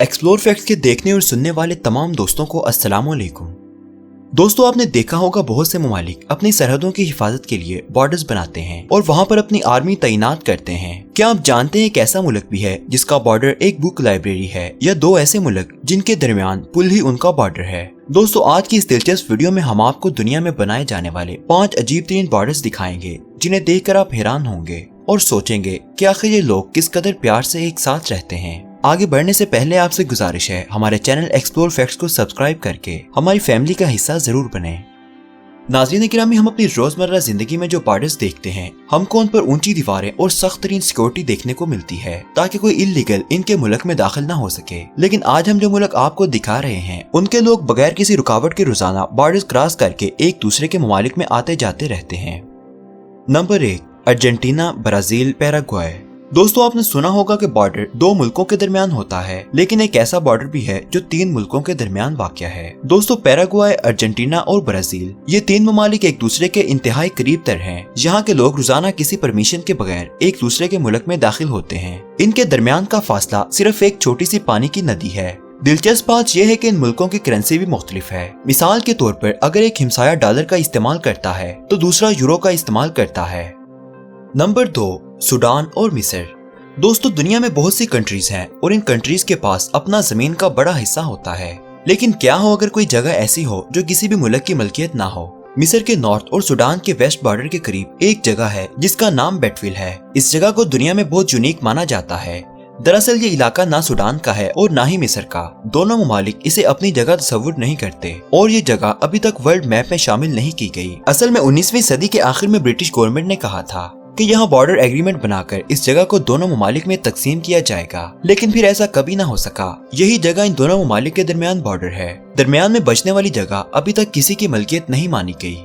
Explore facts के देखने और सुनने वाले तमाम दोस्तों को अस्सलाम वालेकुम। दोस्तों, आपने देखा होगा बहुत से ममालिक अपनी सरहदों की हिफाजत के लिए बॉर्डर्स बनाते हैं और वहाँ पर अपनी आर्मी तैनात करते हैं। क्या आप जानते हैं एक ऐसा मुल्क भी है जिसका बॉर्डर एक बुक लाइब्रेरी है, या दो ऐसे मुल्क जिनके दरमियान पुल ही उनका बॉर्डर है? दोस्तों, आज की इस दिलचस्प वीडियो में हम आपको दुनिया में बनाए जाने वाले 5 अजीब तरीन बॉर्डर्स दिखाएंगे जिन्हें देखकर आप हैरान होंगे और सोचेंगे कि आखिर ये लोग किस कदर प्यार से एक साथ रहते हैं। आगे बढ़ने से पहले आपसे गुजारिश है, हमारे चैनल एक्सप्लोर फैक्ट्स को सब्सक्राइब करके हमारी फैमिली का हिस्सा जरूर बने। नाज़रीन किरामी, हम अपनी रोजमर्रा जिंदगी में जो बॉर्डर्स देखते हैं, हमको उन पर ऊंची दीवारें और सख्त तरीन सिक्योरिटी देखने को मिलती है ताकि कोई इल्लीगल इनके मुल्क में दाखिल ना हो सके। लेकिन आज हम जो मुल्क आपको दिखा रहे हैं, उनके लोग बगैर किसी रुकावट के रोजाना बॉर्डर्स क्रॉस करके एक दूसरे के ममालिक में आते जाते रहते हैं। Number 1, Argentina, Brazil, Paraguay. दोस्तों, आपने सुना होगा कि बॉर्डर 2 मुल्कों के दरमियान होता है, लेकिन एक ऐसा बॉर्डर भी है जो 3 मुल्कों के दरमियान वाक़या है। दोस्तों, पैराग्वे, अर्जेंटीना और ब्राजील, ये 3 ममालिक एक दूसरे के इंतहाई करीब तर हैं। यहाँ के लोग रोजाना किसी परमिशन के बगैर एक दूसरे के मुल्क में दाखिल होते हैं। इनके दरमियान का फासला सिर्फ एक छोटी सी पानी की नदी है। दिलचस्प बात यह है कि इन मुल्कों की करेंसी भी मुख्तलिफ है। मिसाल के तौर पर अगर एक हिमसाया डॉलर का इस्तेमाल करता है तो दूसरा यूरो का इस्तेमाल करता है। नंबर 2, सूडान और मिस्र। दोस्तों, दुनिया में बहुत सी कंट्रीज हैं और इन कंट्रीज के पास अपना जमीन का बड़ा हिस्सा होता है। लेकिन क्या हो अगर कोई जगह ऐसी हो जो किसी भी मुल्क की मलकियत ना हो? मिस्र के नॉर्थ और सूडान के वेस्ट बॉर्डर के करीब एक जगह है जिसका नाम बेटविल है। इस जगह को दुनिया में बहुत यूनिक माना जाता है। दरअसल ये इलाका ना सूडान का है और ना ही मिस्र का। दोनों ममालिक इसे अपनी जगह तस्वुर नहीं करते और ये जगह अभी तक वर्ल्ड मैप में शामिल नहीं की गई। असल में 19वीं सदी के आखिर में ब्रिटिश गवर्नमेंट ने कहा था कि यहाँ बॉर्डर एग्रीमेंट बनाकर इस जगह को दोनों ममालिक में तकसीम किया जाएगा, लेकिन फिर ऐसा कभी ना हो सका। यही जगह इन दोनों ममालिक के दरमियान बॉर्डर है। दरमियान में बचने वाली जगह अभी तक किसी की मलकियत नहीं मानी गई।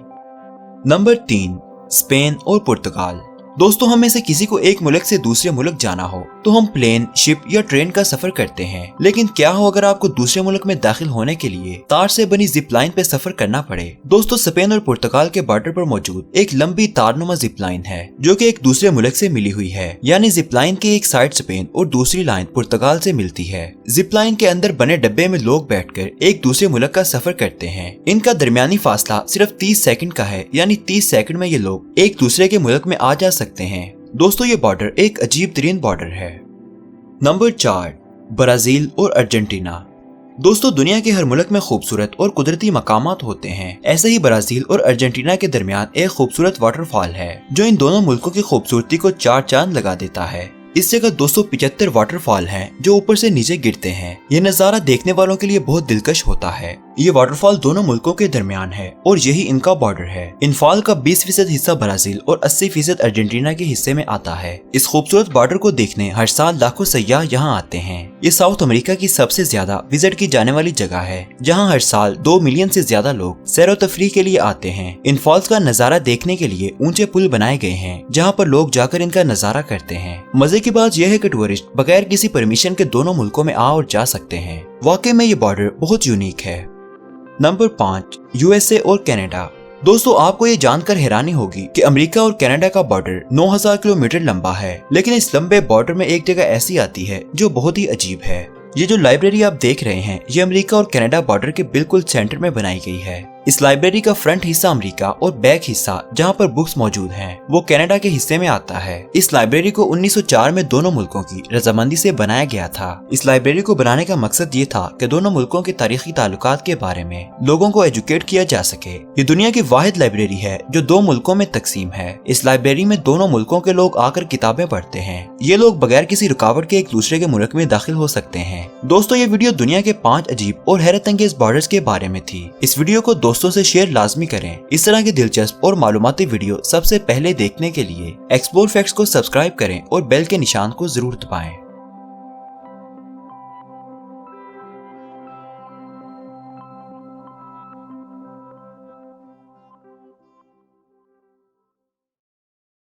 नंबर 3, स्पेन और पुर्तगाल। दोस्तों, हम में से किसी को एक मुल्क से दूसरे मुल्क जाना हो तो हम प्लेन, शिप या ट्रेन का सफर करते हैं। लेकिन क्या हो अगर आपको दूसरे मुल्क में दाखिल होने के लिए तार से बनी जिप लाइन पे सफर करना पड़े? दोस्तों, स्पेन और पुर्तगाल के बॉर्डर पर मौजूद एक लंबी तारनुमा जिप लाइन है जो कि एक दूसरे मुल्क से मिली हुई है। यानी जिप लाइन की एक साइड स्पेन और दूसरी लाइन पुर्तगाल से मिलती है। जिप लाइन के अंदर बने डब्बे में लोग बैठकर एक दूसरे मुल्क का सफर करते हैं। इनका दरमियानी फासला सिर्फ 30 सेकंड का है, यानी 30 सेकंड में ये लोग एक दूसरे के मुल्क में आ जा सकते हैं। दोस्तों, ये बॉर्डर एक अजीब तरीन बॉर्डर है। नंबर 4, ब्राजील और अर्जेंटीना। दोस्तों, दुनिया के हर मुल्क में खूबसूरत और कुदरती मकामात होते हैं। ऐसे ही ब्राजील और अर्जेंटीना के दरमियान एक खूबसूरत वाटरफॉल है जो इन दोनों मुल्कों की खूबसूरती को 4 चांद लगा देता है। इस जगह 275 वाटरफॉल हैं जो ऊपर से नीचे गिरते हैं। ये नज़ारा देखने वालों के लिए बहुत दिलकश होता है। ये वाटरफॉल दोनों मुल्कों के दरमियान है और यही इनका बॉर्डर है। इन फॉल का 20% हिस्सा ब्राजील और 80% अर्जेंटीना के हिस्से में आता है। इस खूबसूरत बॉर्डर को देखने हर साल लाखों सयाह यहाँ आते हैं। ये साउथ अमेरिका की सबसे ज्यादा विजिट की जाने वाली जगह है जहाँ हर साल 2 मिलियन से ज्यादा लोग सैर व तफरीह के लिए आते हैं। इन फॉल्स का नजारा देखने के लिए ऊंचे पुल बनाए गए हैं जहाँ पर लोग जाकर इनका नजारा करते हैं। मजे की बात यह है कि टूरिस्ट बगैर किसी परमिशन के दोनों मुल्कों में आ और जा सकते हैं। वाकई में ये बॉर्डर बहुत यूनिक है। नंबर 5, यूएसए और कनाडा। दोस्तों, आपको ये जानकर हैरानी होगी कि अमेरिका और कनाडा का बॉर्डर 9000 किलोमीटर लंबा है, लेकिन इस लंबे बॉर्डर में एक जगह ऐसी आती है जो बहुत ही अजीब है। ये जो लाइब्रेरी आप देख रहे हैं, ये अमेरिका और कनाडा बॉर्डर के बिल्कुल सेंटर में बनाई गई है। इस लाइब्रेरी का फ्रंट हिस्सा अमेरिका और बैक हिस्सा जहाँ पर बुक्स मौजूद हैं, वो कनाडा के हिस्से में आता है। इस लाइब्रेरी को 1904 में दोनों मुल्कों की रजामंदी से बनाया गया था। इस लाइब्रेरी को बनाने का मकसद ये था कि दोनों मुल्कों के तारीखी ताल्लुकात के बारे में लोगों को एजुकेट किया जा सके। ये दुनिया की वाहिद लाइब्रेरी है जो 2 मुल्कों में तकसीम है। इस लाइब्रेरी में दोनों मुल्कों के लोग आकर किताबें पढ़ते हैं। ये लोग बगैर किसी रुकावट के एक दूसरे के मुल्क में दाखिल हो सकते हैं। दोस्तों, ये वीडियो दुनिया के 5 अजीब और हैरत अंगेज बॉर्डर्स के बारे में थी। इस वीडियो को दोस्तों से शेयर लाजमी करें। इस तरह की दिलचस्प और मालूमाती वीडियो सबसे पहले देखने के लिए एक्सप्लोर फैक्ट्स को सब्सक्राइब करें और बेल के निशान को जरूर दबाएं।